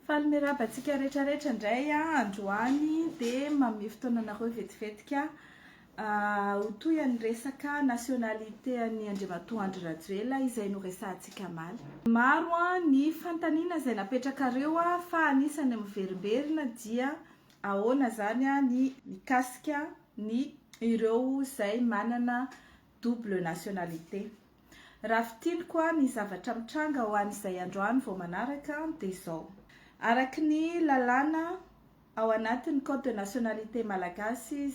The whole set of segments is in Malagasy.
Faly mirabantsika rehetrarehetra indray androany dia manome fotoananareo vetivetika ho toy ny resaka nationalité an'i Andriamatoa Andry Rajoelina izay noresahantsika maly. Maro ny fantaniana izay napetrakareo fa anisany miverimberina dia ahoana zany ny mikasika ny ireo izay manana double nationalité. Raha fitily koa ny zavatra mitranga ho an'izay androany vao manaraka dia izao. Araky ny lalàna ao anatin'ny code de nationalité malagasy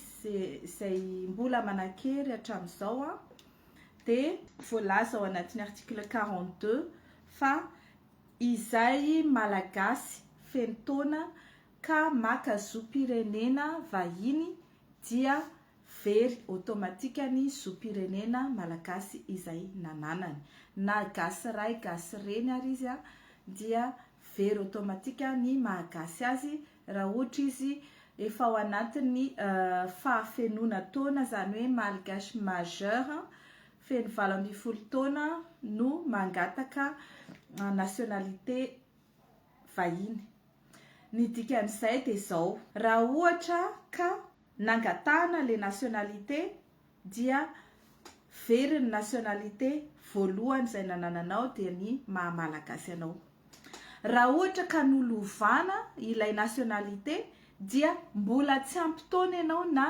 izay mbola manakery hatramin'izao dia voalaza ao anatin'ny article 42 fa izay malagasy feno taona ka maka zoom-pirenena vahiny dia very automatikany zoom-pirenena malagasy izay nananany. Na gasy ray gasy reny ary izy dia very automatika ny mahagasy azy raha ohatra izy efa ao anatin'ny fahafenona taona zany hoe malgache majeur feno 20 taona no mangataka nationalité vahiny. Ny dikan'izay dia izao, raha ohatra ka nangatahana le nationalité dia very ny nationalité voalohany izay nanananao dia ny mahamalagasy anao. Raha ohatra ka nolovana ilay nationalité dia mbola tsy ampy taona ianao na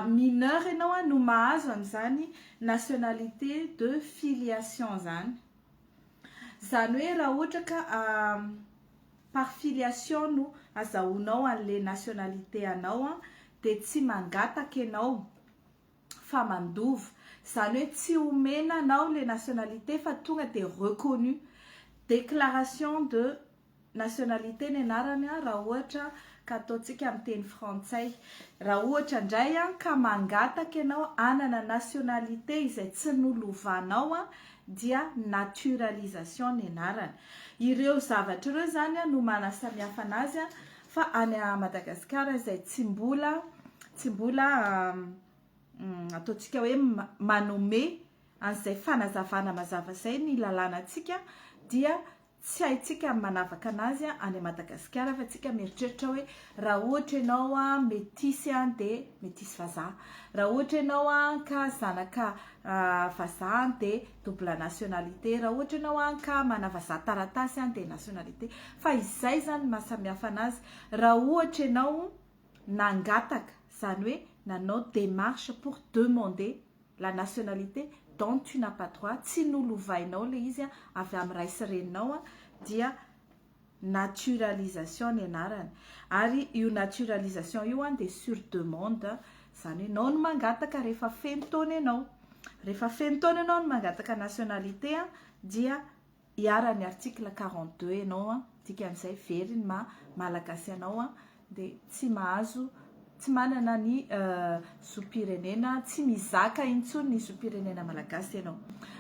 mineur ianao no mahazo an'izany nationalité de filiation zany. Zany hoe raha ohatra ka par filiation no azahoanao an'le nationalité anao dia tsy mangataka ianao fa mandova. Zany hoe tsy omena anao le nationalité fa tonga dia reconnu. Déclaration de nationalité ny anarany raha ohatra ka ataontsika amin'ny teny frantsay. Raha ohatra indray ka mangataka ianao anana nationalité izay tsy nolovanao dia naturalisation ny anarany. Ireo zavatra ireo zany no manasamihafa anazy fa any Madagasikara izay tsy mbola ataontsika hoe manome an'izay fanazavana mazava izay ny lalànantsika dia tsy haintsika manavaka anazy any Madagasikara fa tsika mieritreritra hoe raha ohatra ianao métis dia métis vazaha. Raha ohatra ianao ka zanaka vazaha dia double nationalité. Raha ohatra ianao ka mana vazaha taratasy dia nationalité. Fa izay zany mahasamihafa anazy. Raha ohatra ianao nangataka zany hoe nanao démarche pour demander la nationalité dont tu n'as pas droit, tsy nolovainao le izy avy amin'ny ray sy reninao dia naturalisation ny anarany. Ary io naturalisation io dia sur demande, zany hoe nao no mangataka rehefa feno taona ianao. Rehefa feno taona ianao no mangataka nationalité dia hiara-ny article 42 ianao dikan'izay very ny malagasy anao dia tsy mahazo, tsy manana ny zoom-pirenena, tsy mizaka intsony ny zoom-pirenena malagasy ianao.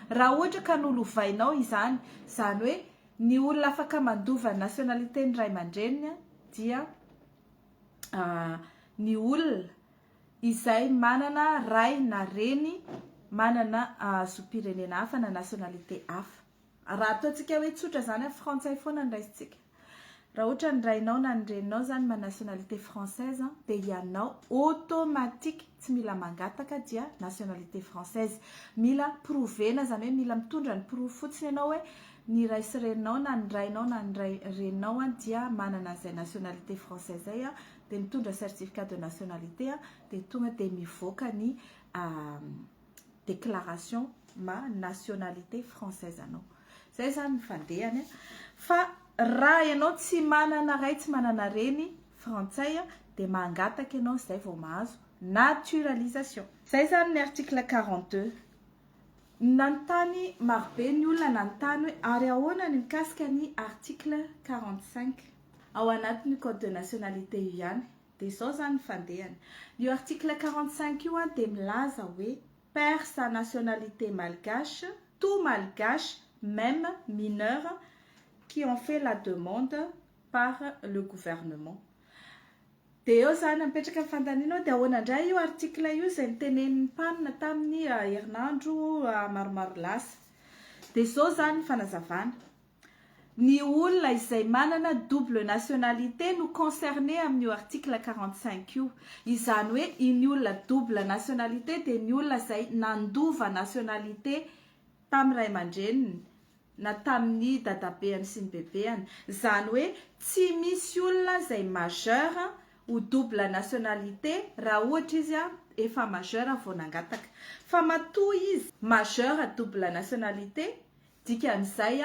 Raha ohatra ka nolovainao izany, zany hoe ny olona afaka mandova nationalité ny ray aman-dreniny dia ny olona izay manana ray na reny manana zoom-pirenena hafa na nationalité hafa. Raha ataontsika hoe tsotra zany frantsay foana ny raisitsika. Raha ohatra ny rainao na ny reninao zany ma nationalité française dia ianao automatique tsy mila mangataka dia nationalité française. Mila provena zany hoe mila mitondra ny prov fotsiny ianao hoe ny ray sy reninao na ny rainao na ny reninao dia manana izay nationalité française zay dia mitondra certificat de nationalité dia tonga dia mivoaka ny déclaration ma nationalité française anao. Zay zany ny fandehany fa raha ianao tsy manana ray tsy manana reny frantsay dia mangataka ianao izay vao mahazo naturalisation. Zay zany ny article 42. Nanontany marobe ny olona nanontany hoe ary ahoana ny mikasika ny article 45 ao anatin'ny code de nationalité io ihany. Dia izao zany ny fandehany. Io article 45 io dia milaza hoe perd sa nationalité malgache, tout malgache, même mineur, qui ont fait la demande par le gouvernement. Dia eo zany mipetraka ny fantaniana dia ahoana indray io article io izay nitenenin'ny mpanina tamin'ny herinandro maromaro lasa. Dia izao zany ny fanazavana. Ny olona izay manana double nationalité no concerné amin'io article 45 io. Izany hoe iny olona double nationalité dia ny olona izay nandova nationalité tamin'ny ray aman-dreniny na tamin'ny dadabeany sy ny bebeany. Izany hoe tsy misy olona izay majeur ho double nationalité raha ohatra izy efa majeur vao nangataka. Fa matoa izy majeur double nationalité, dikan'izay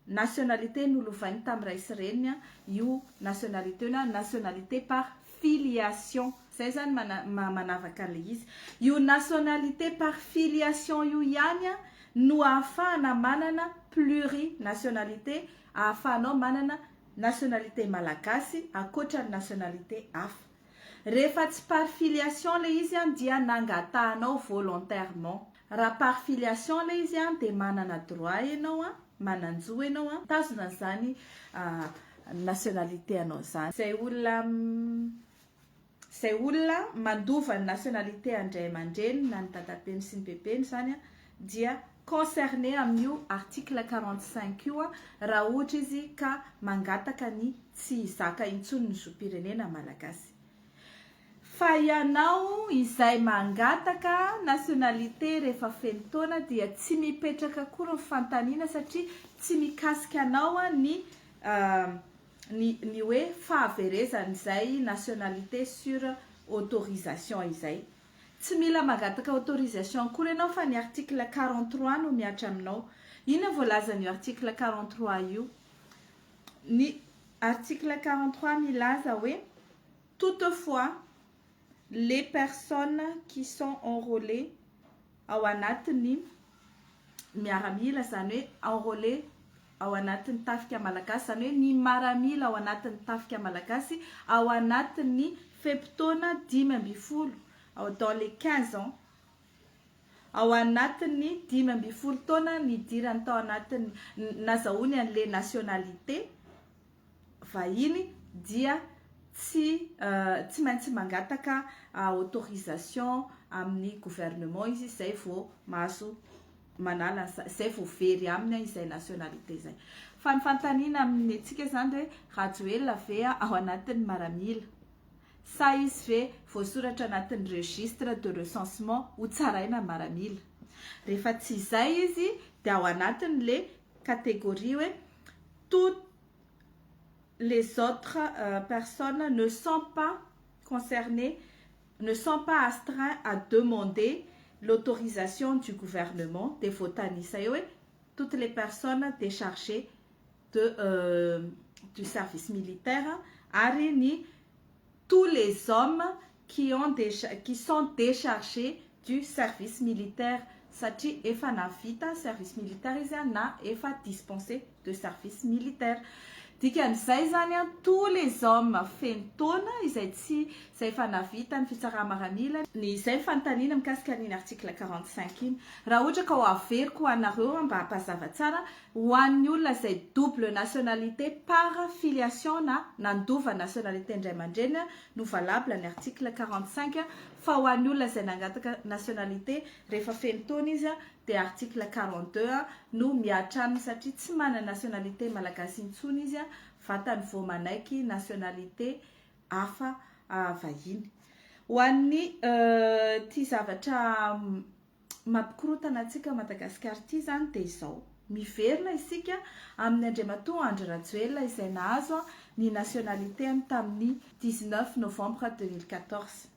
nationalité nolovainy tamin'ny ray sy reniny io nationalité na nationalité par filiation. Zay zany manavaka an'ilay izy. Io nationalité par filiation io ihany no ahafahana manana plurinationalité, ahafahanao manana nationalité malagasy akoatra ny nationalité hafa. Rehefa tsy par filiation le izy dia nangatahanao volontairement. Raha par filiation le izy dia manana droit ianao mananjo ianao tazona zany nationalité anao zany. Zay olona mandova ny nationalité andray aman-dreny na ny dadabeany sy ny bebeny zany dia concerné amin'io article 45 io raha ohatra izy ka mangataka ny tsy hizaka intsony ny zoam-pirenena malagasy. Fa ianao izay mangataka nationalité rehefa feno taona dia tsy mipetraka akory ny fantaniana satria tsy mikasika anao ny hoe fahaverezan'izay nationalité sur autorisation izay. Tsy mila mangataka autorisation akory ianao fa ny article 43 no miatra aminao. Ina voalaza ny article 43 io? Ny article 43 milaza hoe toutefois les personnes qui sont enrôlées ao anatin'ny miaramila, zany hoe enrôlées ao anatin'ny tafika malagasy, zany hoe ny maramila ao anatin'ny tafika malagasy ao anatin'ny feptaona 15 dans les 15 ans, ao anatin'ny 15 taona ny dirany tao anatin'ny nazahoany an'le nationalité vahiny dia tsy maintsy mangataka autorisation amin'ny gouvernement izy izay vao mahazo manala izay vao very aminy izay nationalité izay. Fa ny fantaniana amin'ny antsika zany hoe Rajoelina ve ao anatin'ny maramila, sa izy ve voasoratra anatin'ny registre de recensement ho tsaraina maramila. Rehefa tsy izay izy dia ao anatin'le catégorie hoe toutes les autres personnes ne sont pas concernées, ne sont pas astreints à demander l'autorisation du gouvernement des votanistes. Toutes les personnes déchargées du service militaire, arini tous les hommes qui sont déchargés du service militaire. Satria efa navita service militaire izy na efa dispensé de service militaire. Dikan'izay zany tous les hommes feno taona izay efa navita ny fitsara-maramila. Ny izay fantaniana mikasika ny article 45 iny. Raha ohatra ka ho averiko anareo mba hampazava tsara ho an'ny olona izay double nationalité par filiation na nandova nationalité indray aman-dreny no valable ny article 45, fa ho an'ny olona izay nangataka nationalité rehefa feno taona izy dia article 42 no miatra aminy satria tsy manana nationalité malagasy intsony izy vatany vao manaiky nationalité hafa vahiny. Ho an'ny ty zavatra mampikorotana antsika Madagasikara ty zany dia izao. Miverina isika amin'ny Andriamatoa Andry Rajoelina izay nahazo ny nationalité tamin'ny 19 novembre 2014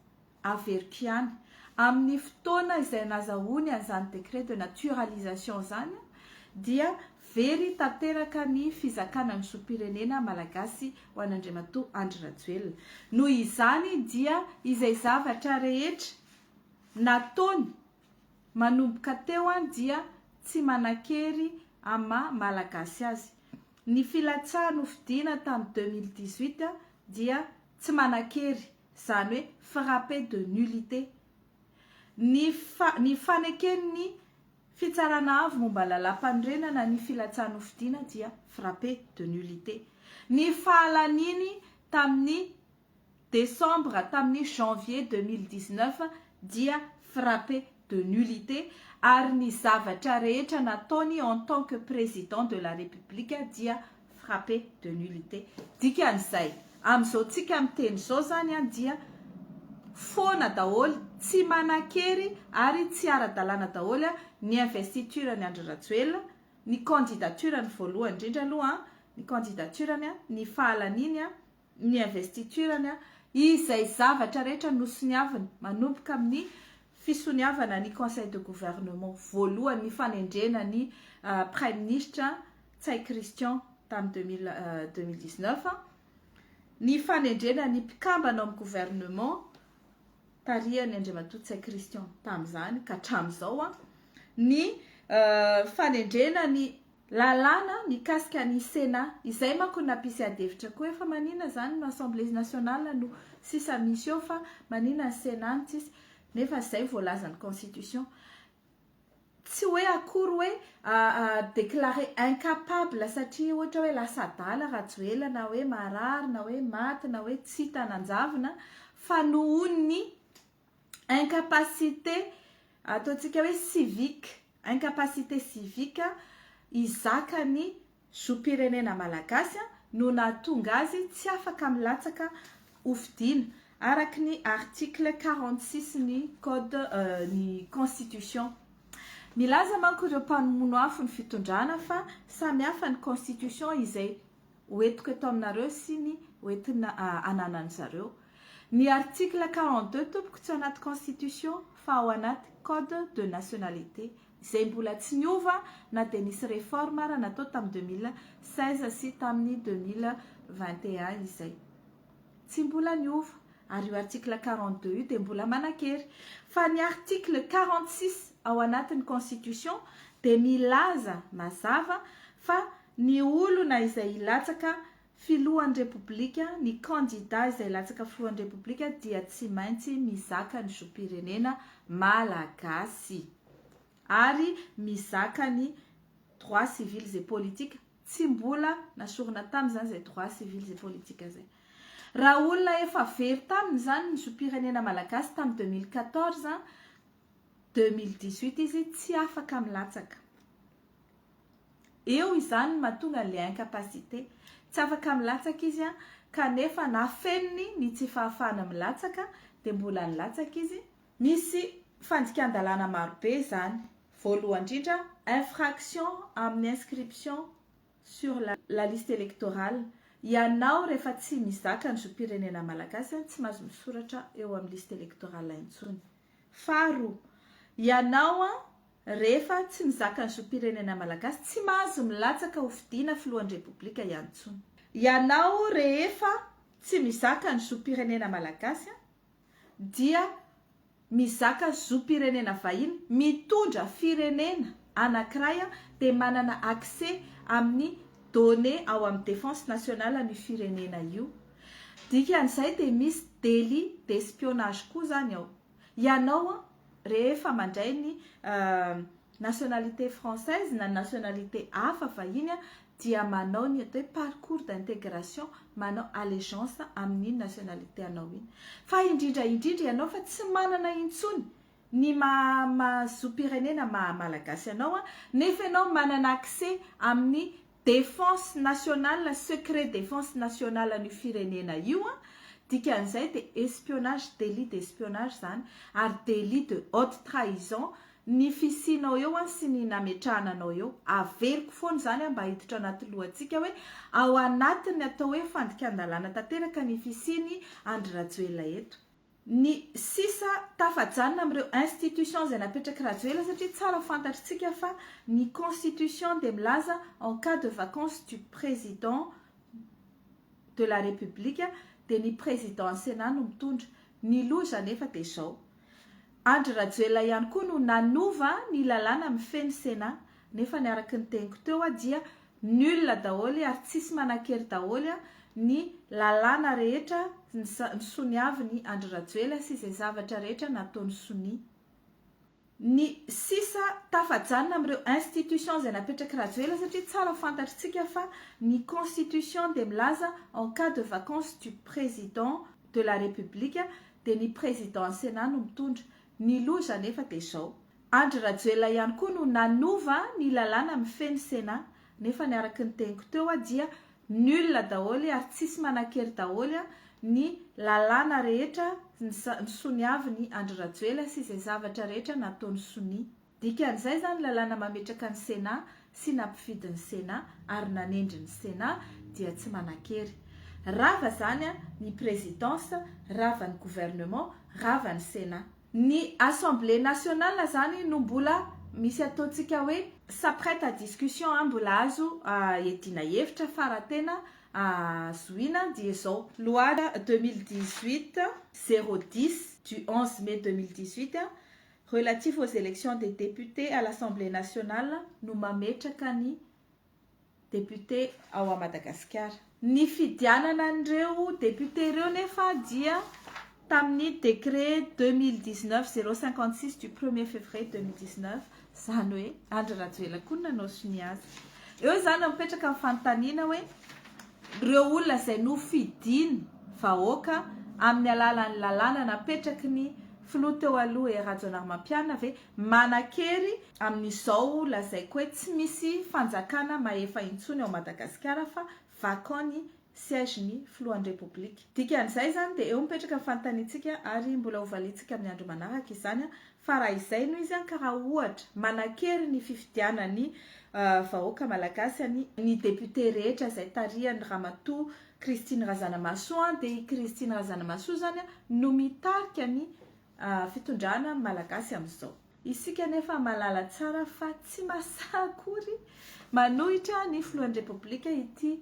averiko ihany. Amin'ny fotoana izay nazahoany an'izany décret de naturalisation zany dia very tanteraka ny fizakana ny zoam-pirenena malagasy ho an'Andriamatoa Andry Rajoelina. Noho izany dia izay zavatra rehetra nataony manomboka teo dia tsy manan-kery ama malagasy azy. Ny filatsahana nofidiana tamin'ny 2018 dia tsy manan-kery, zany hoe frappé de nullité. Ny faneken'ny fitsarana avy momba lalam-panorenana ny filatsahana nofidiana dia frappé de nullité. Ny fahalaniny tamin'ny décembre tamin'ny janvier 2019 dia frappé de nullité, ary ny zavatra rehetra nataony en tant que président de la République dia frappé de nullité. Dikan'izay amin'izao tsika miteny zao zany dia fona daholo tsy manan-kery ary tsy ara-dalàna daholo ny investiture ny Andry Rajoelina, ny candidature ny voalohany indrindra aloha ny candidature-ny ny fahalaniny ny investiture-ny izay zavatra rehetra nosoniaviny manomboka amin'ny fisoniavana ny conseil de gouvernement voalohany ny fanendrena ny prime ministre Tsay Christian tamin'ny 2019 ny fanendrena ny mpikambana amin'ny gouvernement tarihany Andriamatoa Tsay Christian tamin'izany ka hatramin'izao ny fanendrena ny lalàna mikasika ny Sénat izay manko nampisy adevitra koa efa manina zany no Assemblée nationale no sisa misy eo fa manina ny Sénat no tsisy nefa izay voalaza ny constitution tsy hoe akory hoe déclaré incapable satria ohatra hoe lasa adala Rajoelina na hoe marary na hoe maty na hoe tsy hitananjavina fa nohon'ny incapacité ataontsika hoe civique, incapacité civique izaka ny zoom-pirenena malagasy no nahatonga azy tsy afaka milatsaka hofidiana araky ny article 46 ny code ny constitution. Milaza manko ireo mpamono afo ny fitondrana fa samy hafa ny constitution izay hoentiko eto aminareo sy ny hoentina ananan'zareo. Ny article 42 tompoko tsy anaty constitution fa ao anaty code de nationalité izay mbola tsy niova na dia nisy réforme raha natao tamin'ny 2016 sy tamin'ny 2021 izay tsy mbola niova ary io article 42 io dia mbola manan-kery fa ny article 46 ao anatin'ny constitution dia milaza mazava fa ny olona izay ilatsaka filohan'ny repoblika ny candidat izay ilatsaka filohan'ny repoblika dia tsy maintsy mizaka ny zoom-pirenena malagasy ary mizaka ny droits civils et politiques tsy mbola nasorona tamin'izany zay droits civils et politiques zay. Raha olona efa very taminy zany ny zoom-pirenena malagasy tamin'ny 2014 2018 izy tsy afaka milatsaka. Eo izany mahatonga le incapacité tsy afaka milatsaka izy kanefa nafeniny ny tsy fahafahana milatsaka dia mbola nilatsaka izy. Misy fandikan-dalàna marobe zany. Voalohany indrindra infraction amin'ny inscription sur la liste électorale. Ianao rehefa tsy mizaka ny zoom-pirenena malagasy tsy mahazo misoratra eo amin'ny liste électorale intsony. Faharoa, ianao rehefa tsy mizaka ny zoom-pirenena malagasy tsy mahazo milatsaka hofidiana filohan'ny repoblika intsony. Ianao rehefa tsy mizaka ny zoom-pirenena malagasy dia mizaka zoom-pirenena vahiny mitondra firenena anankiray dia manana accès amin'ny données ao amin'ny défense nationale ny firenena io. Dikan'izay dia misy délit d'espionnage koa zany ao. Ianao rehefa mandray ny nationalité française na nationalité hafa vahiny dia manao ny atao hoe parcours d'intégration, manao allégeance amin'ny nationalité anao iny. Fa indrindra ianao fa tsy manana intsony ny zoom-pirenena malagasy anao nefa ianao manana accès amin'ny défense nationale, secret défense nationale ny firenena io dikan'izay dia espionnage, délit d'espionnage zany ary délit de haute trahison ny fisinao eo sy ny nametrahananao eo averiko foana zany mba hiditra anaty lohantsika hoe ao anatiny atao hoe fandikan-dalàna tanteraka ny fisiny Andry Rajoelina eto. Ny sisa tafajanona amin'ireo institution izay napetraka Rajoelina satria tsara fantatritsika fa ny constitution dia milaza en cas de vacance du président de la république dia ny président Sénat no mitondra. Ny loza nefa dia izao. Andry Rajoelina ihany koa no nanova ny lalàna mifeny Sénat nefa ny araka ny teniko teo dia nul daholo ary tsisy manan-kery daholo ny lalàna rehetra ny soniaviny Andry Rajoelina sy izay zavatra rehetra nataony soni. Ny sisa tafajanona amin'ireo institution izay napetraka Rajoelina satria tsara fantatritsika fa ny constitution dia milaza en cas de vacance du président de la république dia ny président Sénat no mitondra. Ny loza nefa dia izao. Andry Rajoelina ihany koa no nanova ny lalàna mifeny Sénat nefa ny araka ny teniko teo dia nul daholy ary tsisy manan-kery daholy ny lalàna rehetra ny soniavy ny Andry Rajoelina sy izay zavatra rehetra nataony Sony. Dikan'izay zany lalàna mametraka ny Sénat sy nampifidy ny Sénat ary nanendry ny Sénat dia tsy manan-kery. Rava zany ny présidence, rava ny gouvernement, rava ny Sénat. Ny Assemblée nationale zany no mbola misy ataontsika hoe s'apprête à discussion mbola azo edina hevitra faratena zoina dia izao loi 2018-010 du 11 mai 2018 relatif aux élections des députés à l'Assemblée nationale no mametraka ny député ao à Madagascar. Ny fidianana an'ireo député ireo nefa dia tamin'ny décret 2019-056 du 1er février 2019 zany hoe Andry Rajoelina koa nanao Sony azy. Eo zany mipetraka amin'ny fanontaniana hoe ireo olona izay nofidiny vahoaka amin'ny alalan'ny lalàna napetraky ny filoha teo aloha Rajaonarimampianina ve manan-kery amin'izao lazaiko hoe tsy misy fanjakana mahefa intsony ao Madagasikara fa vacant ny siège ny filohan'ny république. Dikan'izay zany dia eo mipetraka fanontaniantsika ary mbola hovalitsika amin'ny andro manaraka izany fa raha izay no izy karaha ohatra manan-kery ny fifidianany vahoaka malagasy ny député rehetra izay tarihan'ny Ramatoa Christine Razanamahasoa dia Christine Razanamahasoa zany no mitarika ny fitondrana malagasy amin'izao. Isika nefa malala tsara fa tsy masakory manohitra ny filohan'ny république ity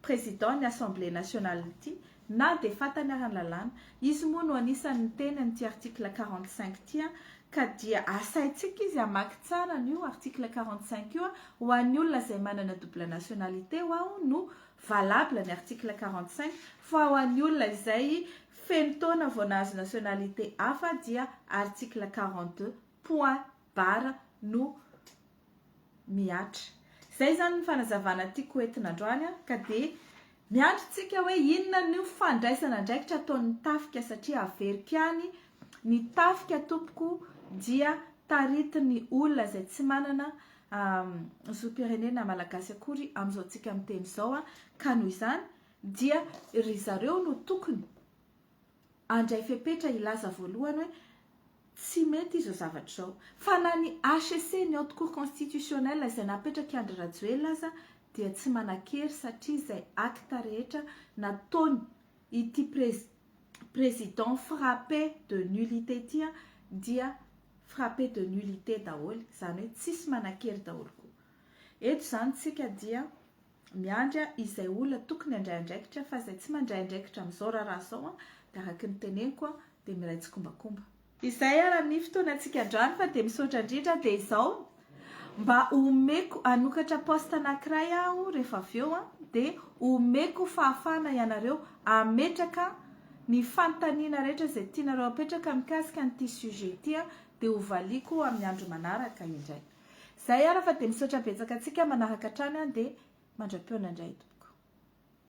président ny Assemblée nationale ity na dia fatany arany lalàna. Izy moa no anisan'ny teny an'ity article 45 tia ka dia asaitsika izy hamaky tsara n'io article 45 io ho an'ny olona izay manana double nationalité ho no valable ny article 45 fa ho an'ny olona izay feno taona vao nahazo nationalité hafa dia article 42 point barre no miatra. Zay zany ny fanazavana tiako entina androany ka dia miandritsika hoe inona ny fandraisana ndraikitra ataon'ny tafika satria averika any ny tafika tompoko dia taritiny olona izay tsy manana zopirenena malagasy akory amin'izao tsika miteny izao ka noho izany dia ry zareo no tokony andray fepetra ilaza voalohany hoe tsy mety izao zavatra izao fa na ny HCC ny haute cour constitutionnelle izay napetraka Andry Rajoelina aza dia tsy manan-kery satria izay acte rehetra nataony ity président frappé de nullité tia dia frappé de nullité daholy zany hoe tsisy manan-kery daholy koa. Eto zany tsika dia miandra izay olona tokony andray andraikitra fa izay tsy mandray andraikitra amin'izao raha zao dia araka ny teneniko dia miray tsikombakomba. Izay raha ny fotoanantsika androany fa dia misaotra indrindra dia izao mba omeko anokatra poste anankiray aho rehefa avy eo dia omeko fahafana ianareo ametraka ny fanontaniana rehetra izay tianareo apetraka mikasika an'ity sujet ity dia hovaliko amin'ny andro manaraka indray. Zay ara fa dia misaotra betsaka antsika manaraka hatrany dia mandra-peona indray.